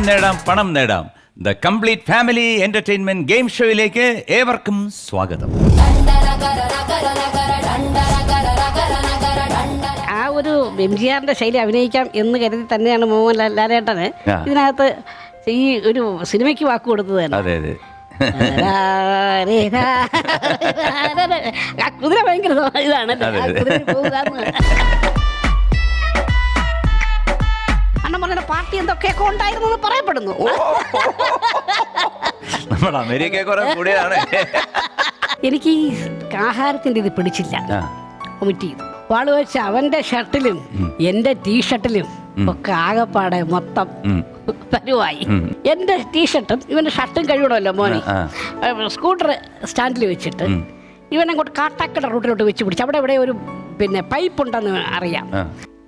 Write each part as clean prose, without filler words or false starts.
നേടാം പണം നേടാം. The complete family entertainment game ഷോയിലേക്ക് ഏവർക്കും സ്വാഗതം. ആ ഒരു എംജിആറിന്റെ ശൈലി അഭിനയിക്കാം എന്ന് കരുതി തന്നെയാണ് മോഹൻലാൽ ലാലേട്ടന് ഇതിനകത്ത് ഈ ഒരു സിനിമയ്ക്ക് വാക്ക് കൊടുത്തത് തന്നെ. അതെ അതെ. ആ കുതിര ഭയങ്കര ഇതാണ്. അണ്ണൻ പറഞ്ഞ പാർട്ടി എന്തൊക്കെയൊക്കെ ഉണ്ടായിരുന്നു പറയപ്പെടുന്നു. നമ്മുടെ അമേരിക്ക കുറെ കൂടിയാണ്. എനിക്ക് ഈ ആഹാരത്തിന്റെ ഇത് പിടിച്ചില്ല, ഒമിറ്റ് ചെയ്തു. വാള് വെച്ച് അവന്റെ ഷർട്ടിലും എന്റെ ടീഷർട്ടിലും ഒക്കെ ആകെപ്പാടെ മൊത്തം പരുവായി. എന്റെ ടീഷർട്ടും ഇവന്റെ ഷർട്ടും കഴിയണമല്ലോ മോനെ. സ്കൂട്ടർ സ്റ്റാൻഡിൽ വെച്ചിട്ട് ഇവൻ അങ്ങോട്ട് കാട്ടാക്കട റൂട്ടിലോട്ട് വെച്ച് പിടിച്ചു. അവിടെ ഇവിടെ ഒരു പൈപ്പ് ഉണ്ടെന്ന് അറിയാം.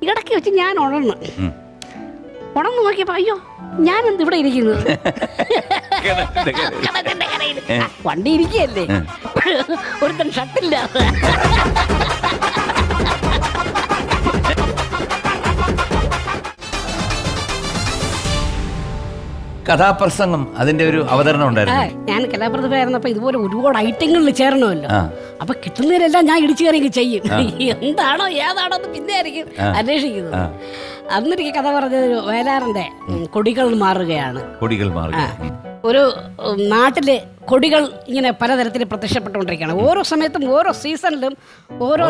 ഇടയ്ക്ക് വെച്ച് ഞാൻ ഉണർന്നു നോക്കിയപ്പോ അയ്യോ ഞാനെന്ത് ഇവിടെ ഇരിക്കുന്നത്, വണ്ടി ഇരിക്കുകയല്ലേ, ഒരുത്തൻ ഷർട്ടില്ല. കഥാപ്രസംഗം അതിന്റെ ഒരു അവതരണം ഉണ്ടായിരുന്നു. ഞാൻ കലാപ്രതിഭയായിരുന്നപ്പോ ഇതുപോലെ ഒരുപാട് ഐറ്റങ്ങളിൽ ചേരണമല്ലോ. അപ്പൊ കിട്ടുന്നവരെല്ലാം ഞാൻ ഇടിച്ചു കയറി ചെയ്യും. എന്താണോ ഏതാണോ എന്ന് പിന്നെ ആയിരിക്കും അന്വേഷിക്കുന്നത്. അന്നെനിക്ക് കഥ പറഞ്ഞത് വയലാറിന്റെ കൊടികൾ മാറുകയാണ്. കൊടികൾ മാറുക. ഒരു നാട്ടില് കൊടികൾ ഇങ്ങനെ പലതരത്തിൽ പ്രത്യക്ഷപ്പെട്ടുകൊണ്ടിരിക്കുകയാണ്. ഓരോ സമയത്തും ഓരോ സീസണിലും ഓരോ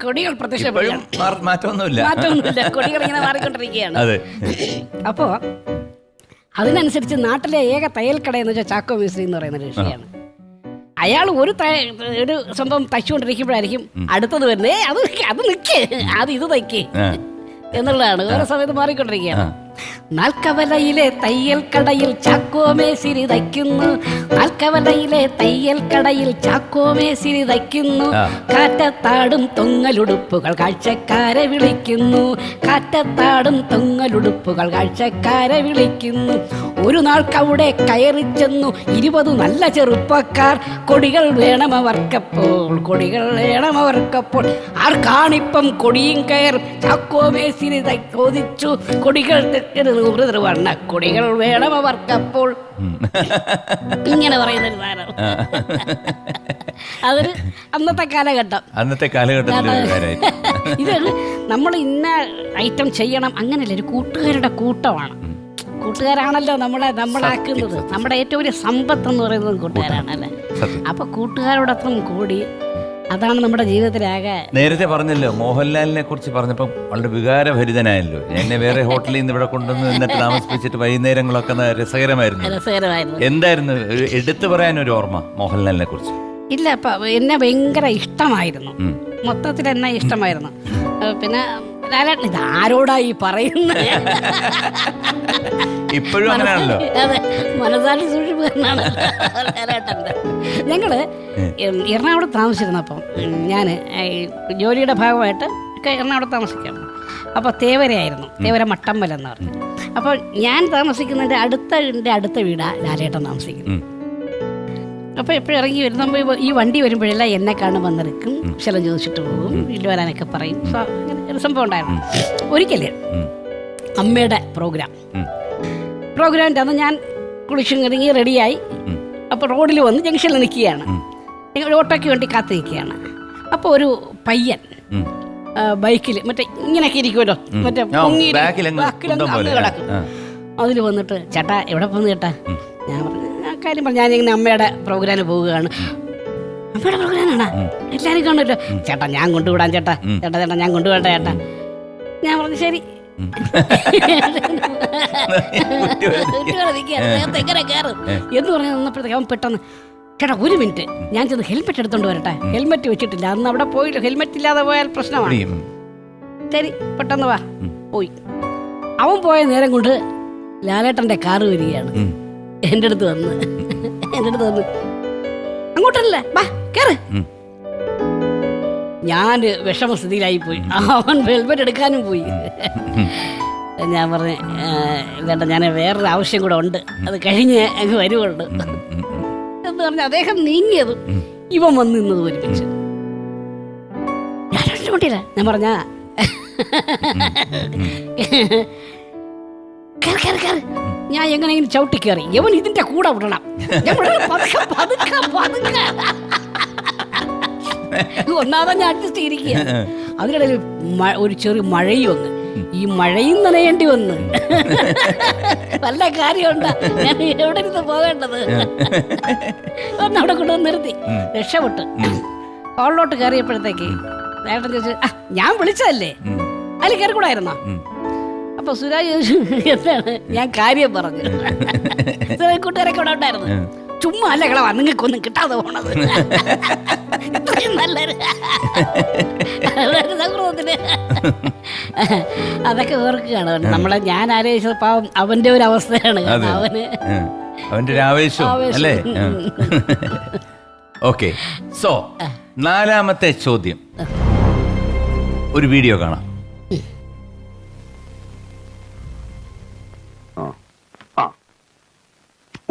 കൊടികൾ പ്രത്യക്ഷപ്പെടുകയാണ്. മാറ്റമൊന്നുമില്ല, കൊടികൾ ഇങ്ങനെ മാറിക്കൊണ്ടിരിക്കുകയാണ്. അപ്പോ അതിനനുസരിച്ച് നാട്ടിലെ ഏക തയ്യൽക്കട എന്ന് വെച്ചാൽ ചാക്കോ മേസ്ത്രി എന്ന് പറയുന്ന ഒരു വിഷയമാണ്. അയാൾ ഒരു സംഭവം തയ്ച്ചുകൊണ്ടിരിക്കുമ്പോഴായിരിക്കും അടുത്തത് വരുന്നത് അത് നിൽക്കേ അത് ഇത് തയ്ക്കേ എന്നുള്ളതാണ്. ഓരോ സമയത്ത് മാറിക്കൊണ്ടിരിക്കുകയാണ്. നാൽക്കവലയിലെ തയ്യൽ കടയിൽ ചാക്കോ മേസ്തിരി തയ്ക്കുന്നു, നാൽക്കവലയിലെ തയ്യൽ കടയിൽ ചാക്കോ മേസ്തിരി തയ്ക്കുന്നു. കാറ്റത്താടും തൊങ്ങലുടുപ്പുകൾ കാഴ്ചക്കാരെ വിളിക്കുന്നു, കാറ്റത്താടും തൊങ്ങലുടുപ്പുകൾ കാഴ്ചക്കാരെ വിളിക്കുന്നു. ഒരു നാൾക്കവിടെ കയറി ചെന്നു 20 നല്ല ചെറുപ്പക്കാർ. കൊടികൾ വേണമവർക്കപ്പോൾ, കൊടികൾ വേണമവർക്കപ്പോൾ. ആർക്കാണിപ്പം കൊടിയും കയറും ചാക്കോ മേസ്തിരി ചോദിച്ചു. കൊടികൾ വണ്ണ കൊടികൾ വേണം അവർക്കപ്പോൾ. ഇങ്ങനെ പറയുന്നൊരു സാധനം. അതൊരു അന്നത്തെ കാലഘട്ടം. ഇത് നമ്മൾ ഇന്ന ഐറ്റം ചെയ്യണം അങ്ങനെയല്ല, ഒരു കൂട്ടുകാരുടെ കൂട്ടമാണ്. കൂട്ടുകാരാണല്ലോ നമ്മളാക്കുന്നത്. നമ്മുടെ ഏറ്റവും വലിയ സമ്പത്ത് എന്ന് പറയുന്നത് കൂട്ടുകാരാണല്ലേ. അപ്പൊ കൂട്ടുകാരോടൊപ്പം കൂടി അതാണ് നമ്മുടെ ജീവിതത്തിലാകെ. നേരത്തെ പറഞ്ഞല്ലോ മോഹൻലാലിനെ കുറിച്ച് പറഞ്ഞപ്പോൾ വളരെ വികാരഭരിതനായല്ലോ. എന്നെ വേറെ ഹോട്ടലിൽ നിന്ന് ഇവിടെ കൊണ്ടുവന്ന് എന്നിട്ട് താമസിപ്പിച്ചിട്ട് വൈകുന്നേരങ്ങളൊക്കെ രസകരമായിരുന്നു. എന്തായിരുന്നു എടുത്തു പറയാനൊരു ഓർമ്മ മോഹൻലാലിനെ കുറിച്ച്? ഇല്ല, എന്നെ ഭയങ്കര ഇഷ്ടമായിരുന്നു, മൊത്തത്തിൽ എന്നെ ഇഷ്ടമായിരുന്നു. പിന്നെ ലാലേട്ടൻ ഇത് ആരോടായി പറയുന്നത്? ഇപ്പോഴും അങ്ങനെയാണല്ലോ. അതെ, മനസാക്ഷി സൂക്ഷിപ്പുകാരനാണ് ലാലേട്ടൻ്റെ. ഞങ്ങള് എറണാകുളത്ത് താമസിച്ചിരുന്നപ്പം ഞാൻ ജോലിയുടെ ഭാഗമായിട്ട് ഒക്കെ എറണാകുളത്ത് താമസിക്കാം. അപ്പോൾ തേവരയായിരുന്നു, തേവര മട്ടമ്പലം എന്ന് പറഞ്ഞു. അപ്പോൾ ഞാൻ താമസിക്കുന്നതിൻ്റെ അടുത്ത വീടാണ് ലാലേട്ടൻ താമസിക്കുന്നത്. അപ്പോൾ എപ്പോഴും ഇറങ്ങി വരുമ്പോൾ ഈ വണ്ടി വരുമ്പോഴെല്ലാം എന്നെ കാണുമ്പോൾ വന്നെടുക്കും, ശലം ചോദിച്ചിട്ട് പോകും, വീട്ടിൽ വരാനൊക്കെ പറയും. അങ്ങനെ ഒരു സംഭവം ഉണ്ടായിരുന്നു. ഒരിക്കലേ അമ്മയുടെ പ്രോഗ്രാമിൻ്റെ അന്ന് ഞാൻ കുളിച്ചിറങ്ങി റെഡിയായി. അപ്പോൾ റോഡിൽ വന്ന് ജംഗ്ഷനിൽ നിൽക്കുകയാണ്, ഓട്ടോയ്ക്ക് വേണ്ടി കാത്തു നിൽക്കുകയാണ്. അപ്പോൾ ഒരു പയ്യൻ ബൈക്കിൽ ഇങ്ങനെയൊക്കെ ഇരിക്കുമല്ലോ, കിടക്കും. അതിൽ വന്നിട്ട് ചേട്ടാ എവിടെ പോകുന്നു ചേട്ടാ? ഞാൻ പറഞ്ഞു കാര്യം പറഞ്ഞു, ഞാനിങ്ങനെ അമ്മയുടെ പ്രോഗ്രാമിന് പോവുകയാണ്. അമ്മയുടെ പ്രോഗ്രാമാണോ? എല്ലാവരും കാണുമല്ലോ. ചേട്ടാ ഞാൻ കൊണ്ടുവിടാം ചേട്ടാ, ഞാൻ കൊണ്ടുവിടട്ടെ ചേട്ടാ. ഞാൻ പറഞ്ഞു ശരി. എന്ന് പറഞ്ഞ് നിന്നപ്പോഴത്തേക്ക് അവൻ പെട്ടെന്ന് ചേട്ടാ ഒരു മിനിറ്റ് ഞാൻ ചെന്ന് ഹെൽമെറ്റ് എടുത്തോണ്ട് വരട്ടെ. ഹെൽമെറ്റ് വെച്ചിട്ടില്ല, അന്ന് അവിടെ പോയില്ല. ഹെൽമെറ്റ് ഇല്ലാതെ പോയാൽ പ്രശ്നമാണ്. ശരി പെട്ടെന്ന് വാ. പോയി. അവൻ പോയ നേരം കൊണ്ട് ലാലേട്ടന്റെ കാറ് വരികയാണ്. എൻ്റെ അടുത്ത് വന്ന് അങ്ങോട്ടല്ലേ വാ കേറ്. ഞാൻ വിഷമസ്ഥിതിയിലായി പോയി. അവൻ ഹെൽമെറ്റ് എടുക്കാനും പോയി. ഞാൻ പറഞ്ഞു ചേട്ടാ ഞാൻ വേറൊരു ആവശ്യം കൂടെ ഉണ്ട്, അത് കഴിഞ്ഞ് അങ്ങ് വരുവുണ്ട് എന്ന് പറഞ്ഞ് അദ്ദേഹം നീങ്ങിയതും ഇവൻ വന്ന് നിന്നത് ഒരുമിച്ച്. ഞാൻ രക്ഷപ്പെട്ടില്ല. ഞാൻ പറഞ്ഞ ഞാൻ എങ്ങനെയെങ്കിലും ചവിട്ടി കയറി യവൻ ഇതിന്റെ കൂടെ വിടണം. പതുക്കെ പതുക്കെ പതുക്കെ ഒന്നാമതാ ഞാൻ അഡ്ജസ്റ്റ് ചെയ്തിരിക്കുക. അതിനിടയിൽ ഒരു ചെറിയ മഴയും വന്ന്, ഈ മഴയും നനയേണ്ടി വന്ന്. നല്ല കാര്യമുണ്ടാ, ഞാൻ എവിടെ നിന്ന് പോകേണ്ടത്? ഒന്ന് അവിടെ കൊണ്ടുവന്ന് നിർത്തി, രക്ഷപ്പെട്ട് ഹോളിലോട്ട് കയറിയപ്പോഴത്തേക്ക് ഏട്ടൻ ചോദിച്ചു, ഞാൻ വിളിച്ചതല്ലേ, അതിൽ കയറി കൂടായിരുന്നോ? അപ്പൊ സുരാജ് ചോദിച്ചു, എന്താണ്? ഞാൻ കാര്യം പറഞ്ഞു. സുരാജ് കൂട്ടുകാരൊക്കെ ഇവിടെ ഉണ്ടായിരുന്നു. ചുമ്മാ അല്ല കളവാ, നിങ്ങൾക്കൊന്നും കിട്ടാതെ പോണത്. ഇത്രയും നല്ലൊരു സൗഹൃദത്തിന് അതൊക്കെ ഓർക്കുകയാണ് നമ്മളെ. ഞാൻ ആലോചിച്ചത് പാവം അവന്റെ ഒരു അവസ്ഥയാണ്. അവന്റെ ഒരു ആവേശം അല്ലേ? ഓക്കെ, സോ 4ാമത്തെ ചോദ്യം, ഒരു വീഡിയോ കാണാം.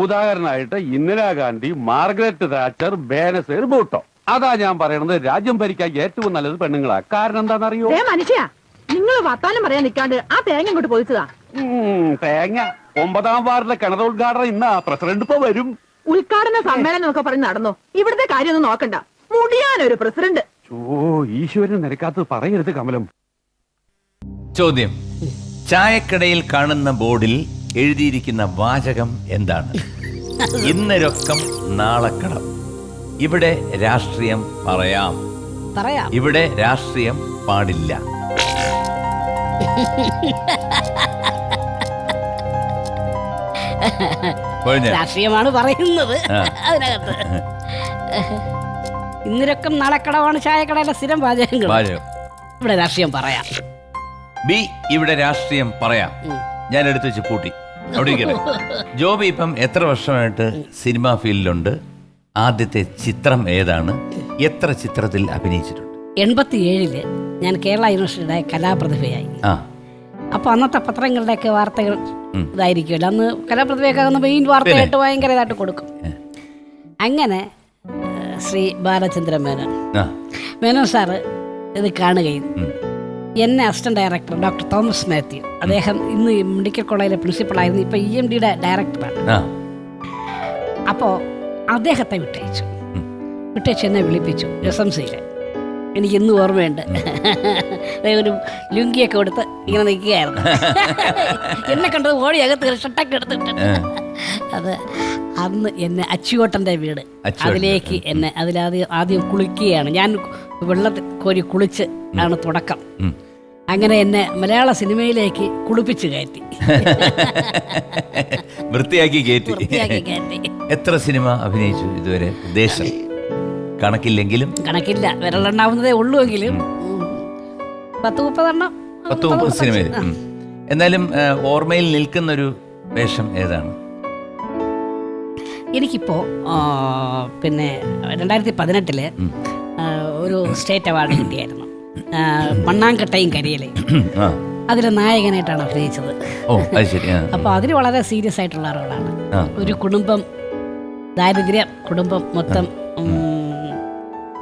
ഉദാഹരണമായിട്ട് ഇന്ദിരാഗാന്ധി, മാർഗരറ്റ് താച്ചർ, ബേനസീർ ഭൂട്ടോ. അതാ ഞാൻ പറയണത്, രാജ്യം ഭരിക്കാൻ ഏറ്റവും നല്ലത് പെണ്ണുങ്ങളാ. കാരണം എന്താണെന്നറിയോ? മനുഷ്യ, നിങ്ങൾ വർത്താനം പറയാൻ നിൽക്കാണ്ട് ആ തേങ്ങ ഇങ്ങോട്ട് പോയിച്ചതാ. തേങ്ങ 9ാം വാർഡിലെ കിണറുദ്ഘാടനം ഇന്നാ. പ്രസിഡന്റ് ഇപ്പൊ വരും. ഉദ്ഘാടന സമ്മേളനം ഒക്കെ പറഞ്ഞ് നടന്നോ? ഇവിടുത്തെ കാര്യമൊന്നും നോക്കണ്ട, മുടിയാനൊരു പ്രസിഡന്റ്. ഈശ്വരൻ നിരക്കാത്തത് പറയരുത് കമലം. ചോദ്യം, ചായക്കടയിൽ കാണുന്ന ബോർഡിൽ എഴുതിയിരിക്കുന്ന വാചകം എന്താണ്? ഇന്ന് രൊക്കം നാളെ കടം. ഇവിടെ രാഷ്ട്രീയം പറയാം, ഇവിടെ രാഷ്ട്രീയം പാടില്ല. രാഷ്ട്രീയമാണ് പറയുന്നത് അതിനകത്ത്. ഇന്നിരക്കം നാളെക്കടവാണ് ചായക്കടയിലെ സ്ഥിരം വാചകങ്ങൾ. ഇവിടെ രാഷ്ട്രീയം പറയാം. ബി, ഇവിടെ രാഷ്ട്രീയം പറയാം. ഞാൻ എടുത്തു വെച്ച് പൂട്ടി അവിടെ. ജോബി ഇപ്പം എത്ര വർഷമായിട്ട് സിനിമാ ഫീൽഡിലുണ്ട്? ആദ്യത്തെ ചിത്രം ഏതാണ്? എത്ര ചിത്രത്തിൽ അഭിനയിച്ചിട്ടുണ്ട്? 87 ഞാൻ കേരള യൂണിവേഴ്സിറ്റിയുടെ കലാപ്രതിഭയായി. അപ്പൊ അന്നത്തെ പത്രങ്ങളുടെയൊക്കെ വാർത്തകൾ ഇതായിരിക്കുമല്ലോ. അന്ന് കലാപ്രതിഭയൊക്കെ ആകുന്ന മെയിൻ വാർത്തയായിട്ട് ഭയങ്കര ഇതായിട്ട് കൊടുക്കും. അങ്ങനെ ശ്രീ ബാലചന്ദ്രൻ മേനോൻ സാറ് ഇത് കാണുകയും എന്നെ assistant director doctor Thomas Mathew, അദ്ദേഹം ഇന്ന് മെഡിക്കൽ കോളേജിലെ പ്രിൻസിപ്പളായിരുന്നു, ഇപ്പൊ EMDയുടെ ഡയറക്ടറാണ്. അപ്പോൾ അദ്ദേഹത്തെ വിട്ടയച്ചു എന്നെ വിളിപ്പിച്ചു രസംസയില്. എനിക്ക് ഇന്നും ഓർമ്മയുണ്ട്. ഒരു ലുങ്കിയൊക്കെ കൊടുത്ത് ഇങ്ങനെ നിൽക്കുകയായിരുന്നു. എന്നെ കണ്ടത് ഓടി അകത്ത് ഷട്ടൊക്കെ എടുത്തിട്ട്. അത് അന്ന് എന്നെ അച്ചുവോട്ടൻ്റെ വീട്, അതിലേക്ക് എന്നെ ആദ്യം കുളിക്കുകയാണ്. ഞാൻ വെള്ളത്തിൽ കോരി കുളിച്ച് ആണ് തുടക്കം. അങ്ങനെ എന്നെ മലയാള സിനിമയിലേക്ക് കുളിപ്പിച്ച് കയറ്റി, വൃത്തിയാക്കി കയറ്റി. എത്ര സിനിമ അഭിനയിച്ചു ഇതുവരെ? ഉദ്ദേശം കണക്കില്ലെങ്കിലും, കണക്കില്ല, വിരലെണ്ണാവുന്നതേ ഉള്ളൂവെങ്കിലും 10-30 സിനിമയിൽ. എന്നാലും ഓർമ്മയിൽ നിൽക്കുന്നൊരു വേഷം ഏതാണ്? എനിക്കിപ്പോ പിന്നെ 2018 ഒരു സ്റ്റേറ്റ് അവാർഡ് കിട്ടിയായിരുന്നു, മണ്ണാങ്കട്ടയും കരിയലയും. അതിലെ നായകനായിട്ടാണ് അഭിനയിച്ചത്. അപ്പൊ അതിന് വളരെ സീരിയസ് ആയിട്ടുള്ള റോളാണ്. ഒരു കുടുംബം, ദാരിദ്ര്യം കുടുംബം മൊത്തം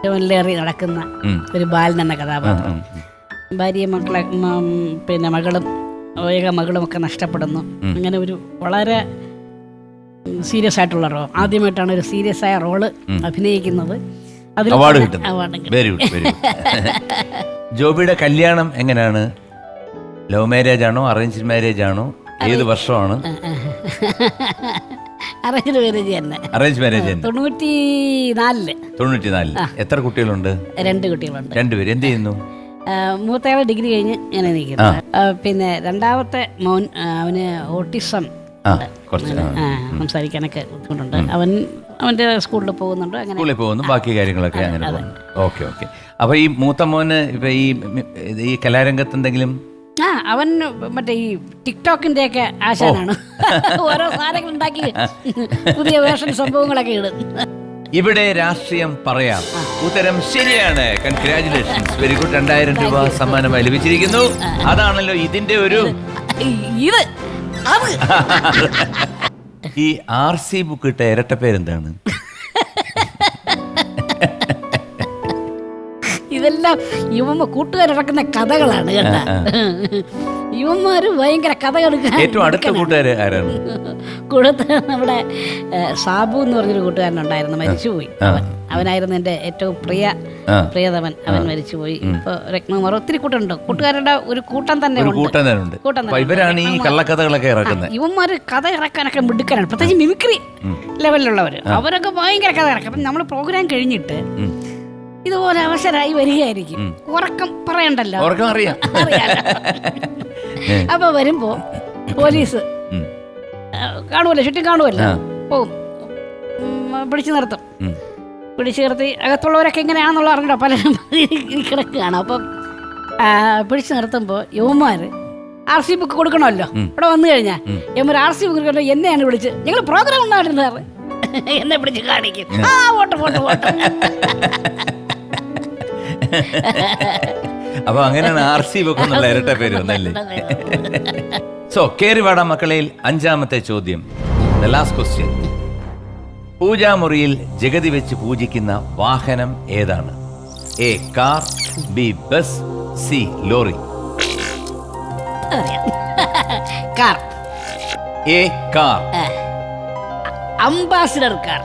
േറി നടക്കുന്ന ഒരു ബാലൻ എന്ന കഥാപാത്രം. ഭാര്യയും മക്കളെ പിന്നെ മകളും മകളും ഒക്കെ നഷ്ടപ്പെടുന്നു. അങ്ങനെ ഒരു വളരെ സീരിയസ് ആയിട്ടുള്ള റോൾ. ആദ്യമായിട്ടാണ് ഒരു സീരിയസ് ആയ റോള് അഭിനയിക്കുന്നത്. അവാർഡ് കിട്ടുന്നു. Very good, very good. ജോബിയുടെ കല്യാണം എങ്ങനെയാണ്? ലവ് മാരേജ് ആണോ, അറേഞ്ച്ഡ് മാരേജ് ആണോ? ഏത് വർഷമാണ്? അറേഞ്ച്ഡ് മാരേജ് തന്നെ. Arrange marriage 94. എത്ര കുട്ടികളുണ്ട്? 2 കുട്ടികളുണ്ട്. 2 പേര് എന്ത് ചെയ്യുന്നു? മൂത്തയാള് ഡിഗ്രി കഴിഞ്ഞ് ഇങ്ങനെ നിൽക്കുന്നു. പിന്നെ രണ്ടാമത്തെ മോൻ, അവന് ഓട്ടിസം, സംസാരിക്കാനൊക്കെ ബുദ്ധിമുട്ടുണ്ട്. അവന്റെ സ്കൂളിൽ പോകുന്നുണ്ട്. അങ്ങനെ സ്കൂളിൽ പോകുന്നു, ബാക്കി കാര്യങ്ങളൊക്കെ അങ്ങനെ പോകുന്നു. Okay okay. അപ്പൊ ഈ മൂത്ത മോന് ഇപ്പൊ ഈ കലാരംഗത്ത് എന്തെങ്കിലും? അവൻ മറ്റേ ഈ ടിക്ടോക്കിന്റെ ഒക്കെ ആശാനാണ്. ഓരോ സാധനങ്ങൾ ഉണ്ടാക്കി പുതിയ വേഷൻ സംഭവങ്ങളൊക്കെ ഇടും. ഇവിടെ രാഷ്ട്രീയം പറയാം. ഉത്തരം ശരിയാണ്. Congratulations, very good. 2000 രൂപ സമ്മാനമായി ലഭിച്ചിരിക്കുന്നു. അതാണല്ലോ ഇതിന്റെ ഒരു ഈ RC ബുക്ക് ഇട്ട ഇരട്ട പേരെന്താണ്? ഇതെല്ലാം യുവ കൂട്ടുകാരിറക്കുന്ന കഥകളാണ് കേട്ടാ. ഇവന്മാര് ഭയങ്കര കഥ ഏറ്റവും അടുത്ത കൂട്ടുകാര് ആരാണ്? കൊടുത്ത നമ്മുടെ സാബു എന്ന് പറഞ്ഞൊരു കൂട്ടുകാരനുണ്ടായിരുന്നു, മരിച്ചുപോയി. അവനായിരുന്നു എൻ്റെ ഏറ്റവും പ്രിയതമൻ. അവൻ മരിച്ചുപോയി. ഇപ്പൊ രത്നകുമാർ ഒത്തിരി കൂട്ടുണ്ട്, കൂട്ടുകാരുടെ ഒരു കൂട്ടം തന്നെ ഉണ്ട്. ഇവരാണ് ഈ കള്ളക്കഥകളൊക്കെ ഇറക്കുന്നത്. ഇവന്മാര് കഥ ഇറക്കാനൊക്കെ മിടുക്കനാണ്, പ്രത്യേകിച്ച് മിമിക്രി ലെവലിലുള്ളവർ. അവരൊക്കെ ഭയങ്കര കഥ ഇറക്കും. അപ്പം നമ്മൾ പ്രോഗ്രാം കഴിഞ്ഞിട്ട് ഇതുപോലെ അവസരമായി വരികയായിരിക്കും. ഉറക്കം പറയണ്ടല്ലോ, അറിയാം. അപ്പൊ വരുമ്പോ പോലീസ് കാണുമല്ലോ, ചുറ്റും കാണുമല്ലോ, പോവും, പിടിച്ചു നിർത്തും. പിടിച്ചു നിർത്തി അകത്തുള്ളവരൊക്കെ എങ്ങനെയാണെന്നുള്ള അറിഞ്ഞോ, പലരും കിടക്കുകയാണ്. അപ്പം പിടിച്ചു നിർത്തുമ്പോൾ യുവമാര് RC ബുക്ക് കൊടുക്കണമല്ലോ. ഇവിടെ വന്നു കഴിഞ്ഞാൽ യവന്മാർ RC ബുക്ക് കൊടുക്കണോ എന്നെയാണ് വിളിച്ച്, ഞങ്ങൾ പ്രോഗ്രാം ഉണ്ടായിരുന്നു സാറ്, എന്നെ പിടിച്ച് കാണിക്കും. വോട്ട് അപ്പൊ അങ്ങനെയാണ് RC ബുക്ക് എന്നുള്ള ഇരട്ട പേര് വന്നല്ലേ. സോ കേറിവാട മക്കളയിൽ 5ാമത്തെ ചോദ്യം, ദ ലാസ്റ്റ് ക്വസ്റ്റ്യൻ. പൂജാമുറിയിൽ ജഗതി വെച്ച് പൂജിക്കുന്ന വാഹനം ഏതാണ്? A car, B bus, C lorry. Car. A car. Ambassador car.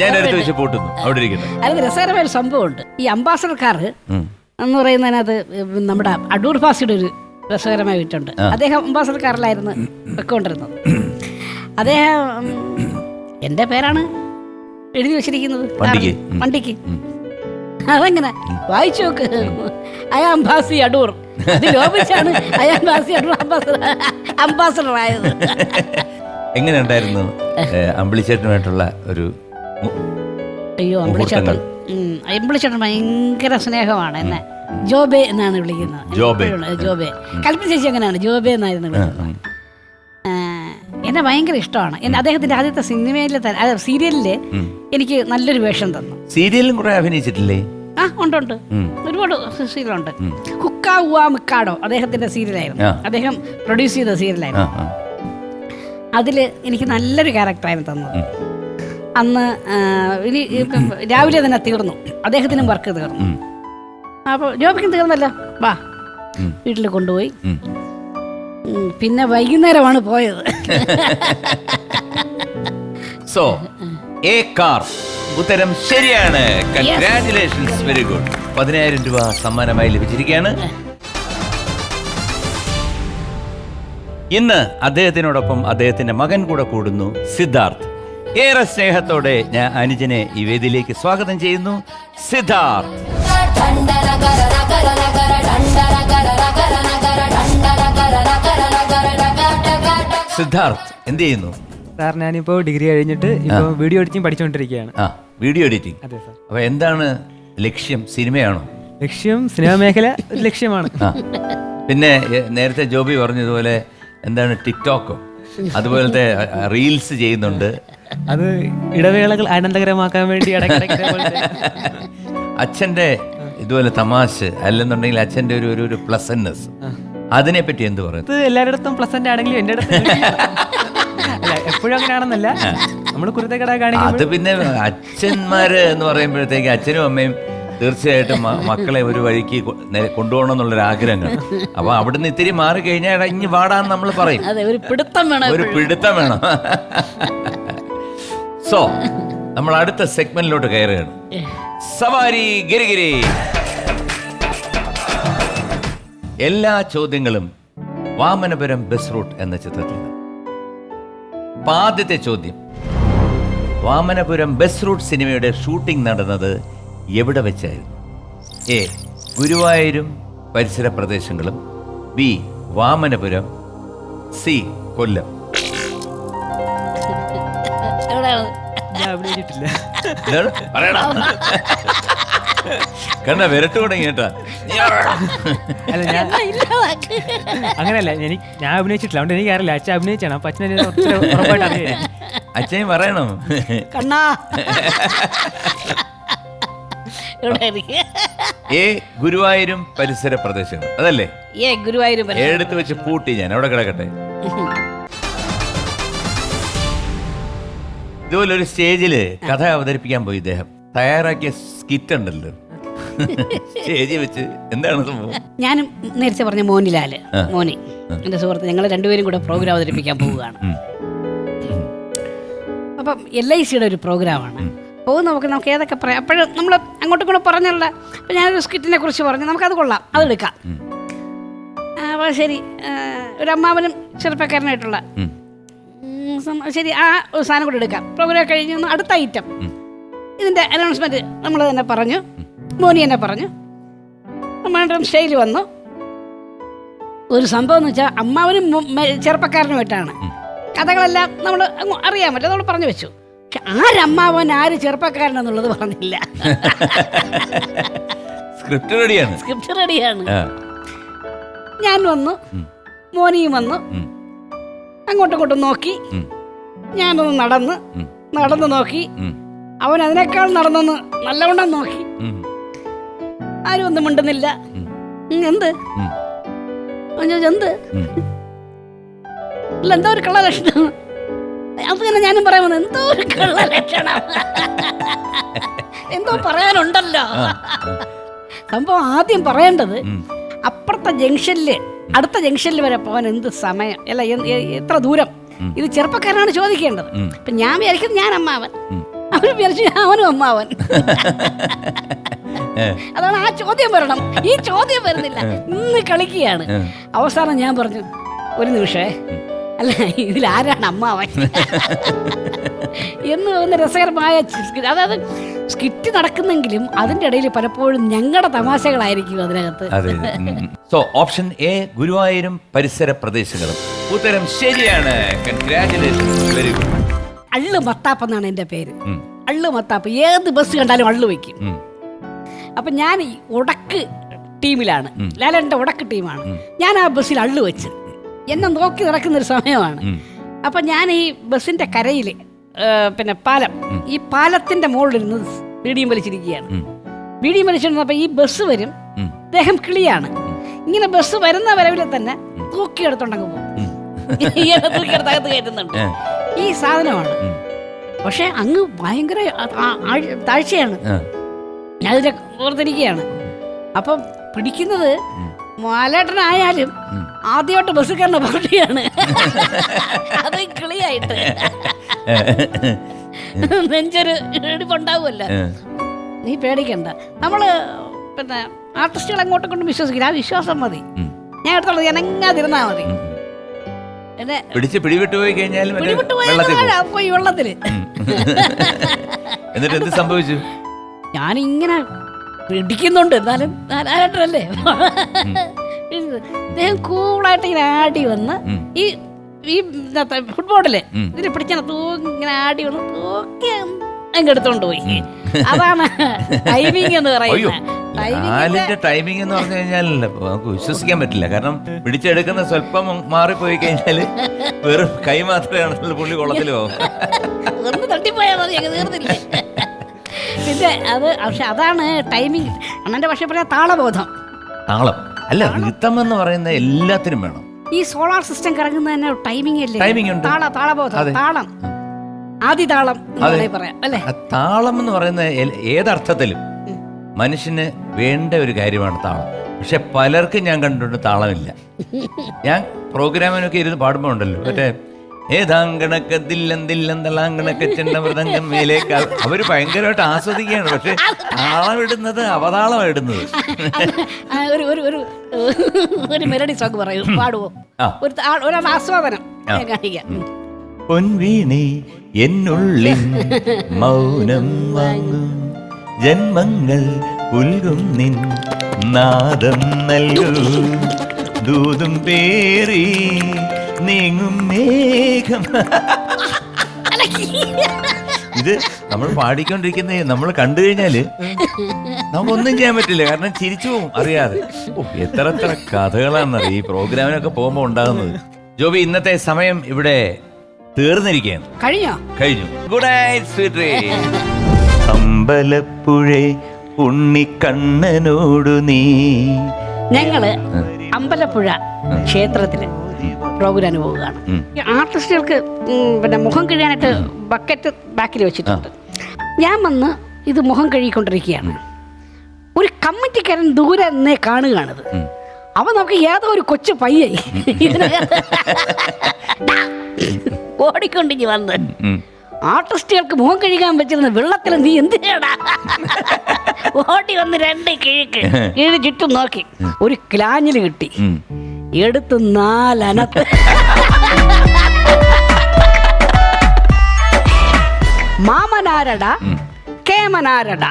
ഞാൻ എടുത്ത് വെച്ച് പൂട്ടുന്നു, അവിടെ ഇരിക്കുന്നു. അതിന് രസകരമായ ഒരു സംഭവമുണ്ട്. ഈ അംബാസിഡർ കാർ എന്ന് പറയുന്നതിനകത്ത് നമ്മുടെ അടൂർ ഭാസിയുടെ ഒരു രസകരമായ വീട്ടുണ്ട്. അദ്ദേഹം അംബാസിഡർ കാറിലായിരുന്നു വെക്കൊണ്ടിരുന്നത്. അദ്ദേഹം എന്റെ പേരാണ് എഴുതി വെച്ചിരിക്കുന്നത് വണ്ടിക്ക്. അതെങ്ങനെ വായിച്ചു നോക്ക്, അയാം ഭാസി അടൂർ. അത് ലോപിച്ചാണ് അയാം ഭാസി അടൂർ അംബാസിഡർ ആയത്. എങ്ങനെ ഉണ്ടായിരുന്നു അമ്പിളിച്ചേട്ടനുമായിട്ടുള്ള ഒരു? അയ്യോ, അമ്പിളിച്ചേട്ടൻ ഭയങ്കര സ്നേഹമാണ്. എന്നെ ജോബെ എന്നാണ് വിളിക്കുന്നത്. ജോബെ. കൽപ്പന ചേച്ചി അങ്ങനെയാണ്, ജോബെ എന്നായിരുന്നു വിളിക്കുന്നത്. എന്നെ ഭയങ്കര ഇഷ്ടമാണ്. അദ്ദേഹത്തിന്റെ ആദ്യത്തെ സിനിമയിലെ സീരിയലില് എനിക്ക് നല്ലൊരു വേഷം തന്നു. സീരിയലും കുറെ അഭിനയിച്ചിട്ടില്ലേ? ഉണ്ട്. ഒരുപാട് സീരിയലുണ്ട്. കുക്കാ ഉവാ മിക്കാടോ അദ്ദേഹത്തിന്റെ സീരിയലായിരുന്നു. അദ്ദേഹം പ്രൊഡ്യൂസ് ചെയ്ത സീരിയലായിരുന്നു. അതില് എനിക്ക് നല്ലൊരു ക്യാരക്ടറായിരുന്നു തന്നത്. അന്ന് ഇനി രാവിലെ തന്നെ തീർന്നു, അദ്ദേഹത്തിനും വർക്ക് തീർന്നു. അപ്പോൾ ജോബിക്കും തീർന്നല്ലോ, വാ വീട്ടിൽ കൊണ്ടുപോയി. പിന്നെ വൈകുന്നേരമാണ് പോയത്. സോ A കാർ ഉത്തരം ശരിയാണ്. Congratulations, very good. 10,000 രൂപ സമ്മാനമായി ലഭിച്ചിരിക്കുകയാണ്. ഇന്ന് അദ്ദേഹത്തിനോടൊപ്പം അദ്ദേഹത്തിന്റെ മകൻ കൂടെ കൂടുന്നു, സിദ്ധാർത്ഥ്. ഏറെ സ്നേഹത്തോടെ ഞാൻ അനുജനെ ഈ വേദിയിലേക്ക് സ്വാഗതം ചെയ്യുന്നു. സിദ്ധാർത്ഥ്. സിദ്ധാർത്ഥ് എന്ത് ചെയ്യുന്നു സാർ? ഞാനിപ്പോ ഡിഗ്രി കഴിഞ്ഞിട്ട് ഇപ്പൊ വീഡിയോ എഡിറ്റിംഗ് പഠിച്ചുകൊണ്ടിരിക്കുകയാണ്. Video editing. അതെ സാർ. അപ്പൊ എന്താണ് ലക്ഷ്യം? സിനിമയാണോ ലക്ഷ്യം? സിനിമാ മേഖല ഒരു ലക്ഷ്യമാണ്. പിന്നെ നേരത്തെ ജോബി പറഞ്ഞതുപോലെ എന്താണ് ടിക്ടോക്കോ അതുപോലത്തെ റീൽസ് ചെയ്യുന്നുണ്ട്. അത് ഇടവേളകൾ ആനന്ദകരമാക്കാൻ വേണ്ടി അച്ഛന്റെ ഇതുപോലെ തമാശ അല്ലെന്നുണ്ടെങ്കിൽ അച്ഛന്റെ ഒരു പ്ലസൻനെസ്, അതിനെ പറ്റി എന്ത് പറയുന്നത്? എല്ലായിടത്തും പ്ലസന്റ് ആണെങ്കിലും എന്റെ അടുത്ത് എപ്പോഴും അങ്ങനെയാണെന്നല്ല, നമ്മൾ കുരുത്തക്കട കാണിക്കും. അത് പിന്നെ അച്ഛന്മാര് എന്ന് പറയുമ്പോഴത്തേക്ക് അച്ഛനും അമ്മയും തീർച്ചയായിട്ടും മക്കളെ ഒരു വഴിക്ക് കൊണ്ടുപോകണം എന്നുള്ളൊരു ആഗ്രഹങ്ങൾ. അപ്പൊ അവിടുന്ന് ഇത്തിരി മാറി കഴിഞ്ഞാൽ ഇനി വാടാന്ന് നമ്മൾ പറയും. ഒരു പിടുത്തം വേണം. സോ നമ്മൾ അടുത്ത സെഗ്മെന്റിലോട്ട് കയറുകയാണ്. സവാരി ഗിരിഗിരി. എല്ലാ ചോദ്യങ്ങളും വാമനപുരം ബസ് റൂട്ട് എന്ന ചിത്രത്തിൽ. ആദ്യത്തെ ചോദ്യം, വാമനപുരം ബസ് റൂട്ട് സിനിമയുടെ ഷൂട്ടിംഗ് നടന്നത് എവിടെ വെച്ചായിരുന്നു? A ഗുരുവായൂരും പരിസര പ്രദേശങ്ങളും, B വാമനപുരം, C കൊല്ലം. കണ്ട വിരട്ട് തുടങ്ങി കേട്ടാ. അങ്ങനെയല്ല, ഞാൻ അഭിനയിച്ചിട്ടില്ല, അതുകൊണ്ട് എനിക്ക് അറിയില്ല. അച്ഛൻ അഭിനയിച്ചാണ്, അപ്പൊ അച്ഛനെ ഉറപ്പായിട്ട് അറിയാം. അച്ഛൻ പറയണം. A ഗുരുവായൂരും പരിസര പ്രദേശങ്ങൾ, അതല്ലേ? എടുത്ത് വെച്ച് പൂട്ടി ഞാൻ അവിടെ കിടക്കട്ടെ. ഇതുപോലെ ഒരു സ്റ്റേജില് കഥ അവതരിപ്പിക്കാൻ പോയി ഇദ്ദേഹം. തയ്യാറാക്കിയ സ്കിറ്റ് ഉണ്ടല്ലോ, സ്റ്റേജിൽ വെച്ച് എന്താണ് സംഭവം? ഞാനും നേരത്തെ പറഞ്ഞ മോനിലാല് മോനി എൻ്റെ സുഹൃത്ത്, ഞങ്ങൾ രണ്ടുപേരും കൂടെ പ്രോഗ്രാം അവതരിപ്പിക്കാൻ പോവുകയാണ്. അപ്പം LICയുടെ ഒരു പ്രോഗ്രാമാണ്. പോകും നമുക്ക് ഏതൊക്കെ പറയാം. അപ്പോഴും നമ്മൾ അങ്ങോട്ടും കൂടെ പറഞ്ഞല്ല. അപ്പം ഞാനൊരു സ്കിറ്റിനെ കുറിച്ച് പറഞ്ഞു, നമുക്കത് കൊള്ളാം, അതെടുക്കാം. അപ്പോൾ ശരി, ഒരു അമ്മാവനും ചെറുപ്പക്കാരനായിട്ടുള്ള ശരി, ആ ഒരു സാധനം കൂടെ എടുക്കാം. പ്രോഗ്രാം കഴിഞ്ഞ് അടുത്ത ഐറ്റം ഇതിൻ്റെ അനൗൺസ്മെൻറ്റ് നമ്മൾ തന്നെ പറഞ്ഞു, മോനി തന്നെ പറഞ്ഞു. നമ്മുടെ സ്റ്റൈൽ വന്നു. ഒരു സംഭവം എന്ന് വെച്ചാൽ അമ്മാവനും ചെറുപ്പക്കാരനുമായിട്ടാണ്. കഥകളെല്ലാം നമ്മൾ അറിയാൻ പറ്റും, നമ്മൾ പറഞ്ഞു വെച്ചു. പക്ഷെ ആരമ്മാവൻ ആര് ചെറുപ്പക്കാരനെന്നുള്ളത് പറഞ്ഞില്ല. സ്ക്രിപ്റ്റ് റെഡിയാണ്. സ്ക്രിപ്റ്റ് റെഡിയാണ്. ഞാൻ വന്നു, മോനിയും വന്നു. അങ്ങോട്ടും ഇങ്ങോട്ടും നോക്കി. ഞാനൊന്ന് നടന്ന് നോക്കി. അവൻ അതിനേക്കാൾ നടന്നൊന്ന് നല്ലവണ്ണം നോക്കി. ആരും ഒന്നും മിണ്ടുന്നില്ല. എന്ത് എന്ത് അല്ല, എന്തോ ഒരു കള്ള ലക്ഷണം. അത് തന്നെ ഞാനും പറയാൻ വന്നത്, എന്തോ ഒരു കള്ള ലക്ഷണം, എന്തോ പറയാനുണ്ടല്ലോ. സംഭവം ആദ്യം പറയേണ്ടത് അപ്പുറത്തെ ജംഗ്ഷനില് അടുത്ത ജംഗ്ഷനിൽ വരെ പോകാൻ എന്ത് സമയം, അല്ല എത്ര ദൂരം, ഇത് ചെറുപ്പക്കാരനാണ് ചോദിക്കേണ്ടത്. ഇപ്പൊ ഞാൻ വിചാരിക്കുന്നത് ഞാൻ അമ്മാവൻ, അവന് വിചാരിച്ചു അവനും അമ്മാവൻ. അതാണ് ആ ചോദ്യം വരണം. ഈ ചോദ്യം വരുന്നില്ല, ഇന്ന് കളിക്കുകയാണ്. അവസാനം ഞാൻ പറഞ്ഞു, ഒരു നിമിഷേ, അല്ല ഇതിലാരാണ് അമ്മാവൻ എന്ന് ഒന്ന് രസകരമായ അതായത് സ്കിറ്റ് നടക്കുന്നെങ്കിലും അതിന്റെ ഇടയിൽ പലപ്പോഴും ഞങ്ങളുടെ തമാശകളായിരിക്കും അതിനകത്ത്. സോ ഓപ്ഷൻ എ ഗുരുവായൂരും പരിസര പ്രദേശങ്ങളും. ഉത്തരം ശരിയാണ്. Congratulations, very good. Allu Mathappu എന്നാണ് എൻ്റെ പേര്. അള്ളു മത്താപ്പ്, ഏത് ബസ് കണ്ടാലും അള്ളു വയ്ക്കും. അപ്പൊ ഞാൻ ഈ ഉടക്ക് ടീമിലാണ്, ലാലേട്ടൻ്റെ ഉടക്ക് ടീമാണ്. ഞാൻ ആ ബസ്സിൽ അള്ളു വെച്ച് എന്നെ നോക്കി നടക്കുന്നൊരു സമയമാണ്. അപ്പൊ ഞാൻ ഈ ബസ്സിന്റെ കരയിൽ പിന്നെ പാലം, ഈ പാലത്തിന്റെ മുകളിലിരുന്ന് ബീഡിയും വലിച്ചിരിക്കുകയാണ്. ബീഡിയും വലിച്ചിരുന്നപ്പോ ഈ ബസ് വരും, അദ്ദേഹം കിളിയാണ്. ഇങ്ങനെ ബസ് വരുന്ന വരവിലെ തന്നെ തൂക്കിയെടുത്തോണ്ടങ്ങ് പോകും. തൂക്കിയെടുത്തകത്ത് കയറ്റുന്നുണ്ട്. ഈ സാധനമാണ്. പക്ഷെ അങ്ങ് ഭയങ്കര താഴ്ചയാണ്. ഞാനിതിനെ ഓർത്തിരിക്കുകയാണ്. അപ്പം പിടിക്കുന്നത് മാലേട്ടനായാലും ആദ്യമായിട്ട് ബസ് കയറുന്ന പാർട്ടിയാണ്. അത് കിളിയായിട്ട് നെഞ്ചൊരു ഇടിപ്പുണ്ടാവുമല്ലോ. നീ പേടിക്കണ്ട, നമ്മള് പിന്നെ ആർട്ടിസ്റ്റുകൾ അങ്ങോട്ടും കൊണ്ട് വിശ്വസിക്കില്ല. ആ വിശ്വാസം മതി. ഞാൻ എടുത്തോളൂ, ഞാൻ എങ്ങാതിരുന്നാ മതി. എന്നെ പിടിവിട്ടു പോയി കഴിഞ്ഞാൽ പോയി വെള്ളത്തില്. എന്നിട്ട് എന്ത് സംഭവിച്ചു? ഞാനിങ്ങനെ പിടിക്കുന്നുണ്ട്, എന്നാലും നാലായിട്ടല്ലേ. അദ്ദേഹം കൂളായിട്ട് ഇങ്ങനെ ആടി വന്ന് ഈ ഫുട്ബോളില് ഇതിനെ പിടിച്ചാൽ ഇങ്ങനെ ആടി വന്ന് തൂക്കി അങ്ങ് എടുത്തോണ്ട് പോയി. അതാണ് ടൈമിങ് എന്ന് പറയുന്നത്. ടൈമിംഗ് എന്ന് പറഞ്ഞു കഴിഞ്ഞാൽ നമുക്ക് വിശ്വസിക്കാൻ പറ്റില്ല. കാരണം പിടിച്ചെടുക്കുന്ന സ്വല്പം മാറിപ്പോയി കഴിഞ്ഞാല് വെറും കൈ മാത്രമേ പുള്ളി കുളത്തിൽ പോകും. ഒന്ന് തട്ടിപ്പോയാൽ മതി, അങ്ങ് തീർന്നില്ലേ. പിന്നെ അത് പക്ഷെ അതാണ് ടൈമിങ്. അണ്ണന്റെ പക്ഷെ പറയാ താളബോധം. താളം അല്ല, റിതം എന്ന് പറയുന്ന എല്ലാത്തിനും വേണം. ഈ സോളാർ സിസ്റ്റം കറങ്ങുന്ന തന്നെ ടൈമിംഗ് അല്ലേ? ടൈമിംഗ് ഉണ്ട്. താളബോധം, താളം, ആദി താളം പറയാം അല്ലേ? താളം എന്ന് പറയുന്ന ഏതർത്ഥത്തിലും മനുഷ്യന് വേണ്ട ഒരു കാര്യമാണ് താളം. പക്ഷെ പലർക്കും ഞാൻ കണ്ടിട്ടുണ്ട് താളമില്ല. ഞാൻ പ്രോഗ്രാമിനൊക്കെ ഇരുന്ന് പാടുമ്പോൾ ഉണ്ടല്ലോ, മറ്റേ ഏതാങ്കണക്ക് ദില്ലന്തില്ലന്തളാങ്കണക്ക് ചെണ്ട മൃദംഗം മേലേക്ക് അവര് ഭയങ്കരമായിട്ട് ആസ്വദിക്കുകയാണ്. പക്ഷെ താളം ഇടുന്നത് അവതാളം ഇടുന്നത്. ഒരു മെലഡി സോങ് പറയൂ, പാടുവോ? ഒരു ആസ്വാദനം കാണിക്കാം. പൊൻവീണി എന്നുള്ളിൽ മൗനം വാങ്ങും, ജന്മങ്ങൾ പുൽകും നിൻ നാദം നൽകൂ, ദൂതും പേറി നീങ്ങും മേഘം. ഇത് നമ്മൾ പാടിക്കൊണ്ടിരിക്കുന്ന നമ്മൾ കണ്ടു കഴിഞ്ഞാല് നമുക്കൊന്നും ചെയ്യാൻ പറ്റില്ല. കാരണം ചിരിച്ചു പോകും അറിയാതെ. എത്ര എത്ര കഥകളാണെന്നറിയാം ഈ പ്രോഗ്രാമിനൊക്കെ പോകുമ്പോൾ ഉണ്ടാകുന്നത്. ജോബി, ഇന്നത്തെ സമയം ഇവിടെ തീർന്നിരിക്കുകയാണ്. കഴിഞ്ഞു. Good night sweet dreams. Ambalappuzha ഉണ്ണിക്കണ്ണനോടു നീ. ഞങ്ങള് അമ്പലപ്പുഴ ക്ഷേത്രത്തില് പ്രോഗ്രാമിന് പോവുകയാണ്. ആർട്ടിസ്റ്റുകൾക്ക് പിന്നെ മുഖം കഴിയാനായിട്ട് ബക്കറ്റ് ബാക്കിൽ വെച്ചിട്ടുണ്ട്. ഞാൻ വന്ന് ഇത് മുഖം കഴുകിക്കൊണ്ടിരിക്കുകയാണ്. ഒരു കമ്മിറ്റിക്കാരൻ ദൂരെ നിന്നേ കാണുകയാണത്. അവൻ നമുക്ക് ഏതോ ഒരു കൊച്ചു പയ്യെ ഓടിക്കൊണ്ടിഞ്ഞ് വന്ന് ആർട്ടിസ്റ്റുകൾക്ക് മുഖം കഴുകാൻ വെച്ചിരുന്ന വെള്ളത്തിൽ നീ എന്തിനാടാ ഓടി വന്ന് 2 കിഴി ചുറ്റും നോക്കി ഒരു ക്ലാഞ്ഞില് കിട്ടി, എടുത്ത് 4 അനത്ത്. മാമനാരട കേമനാരട.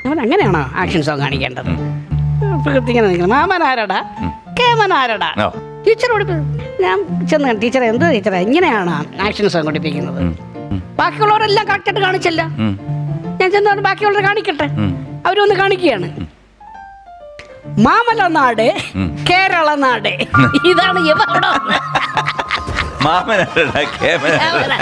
അവൻ അങ്ങനെയാണോ ആക്ഷൻ സോങ് കാണിക്കേണ്ടത്? പ്രകൃതി ഇങ്ങനെ നിൽക്കണം. മാമനാരട കേമനാരട. ടീച്ചറോട് ഞാൻ ചെന്ന്, ടീച്ചറെ എന്ത് ടീച്ചറെ ഇങ്ങനെയാണ് ആക്ഷൻ സോങ് പഠിപ്പിക്കുന്നത്? ബാക്കിയുള്ളവരെല്ലാം കറക്റ്റായിട്ട് കാണിച്ചല്ല. ഞാൻ ചെന്നോണ്ട് ബാക്കിയുള്ളവരെ കാണിക്കട്ടെ. അവരൊന്ന് കാണിക്കുകയാണ്. മാമലനാട് കേരള നാട്. ഇതാണ് ഇവ അവിടെ മാമനാരട കേമനാരട.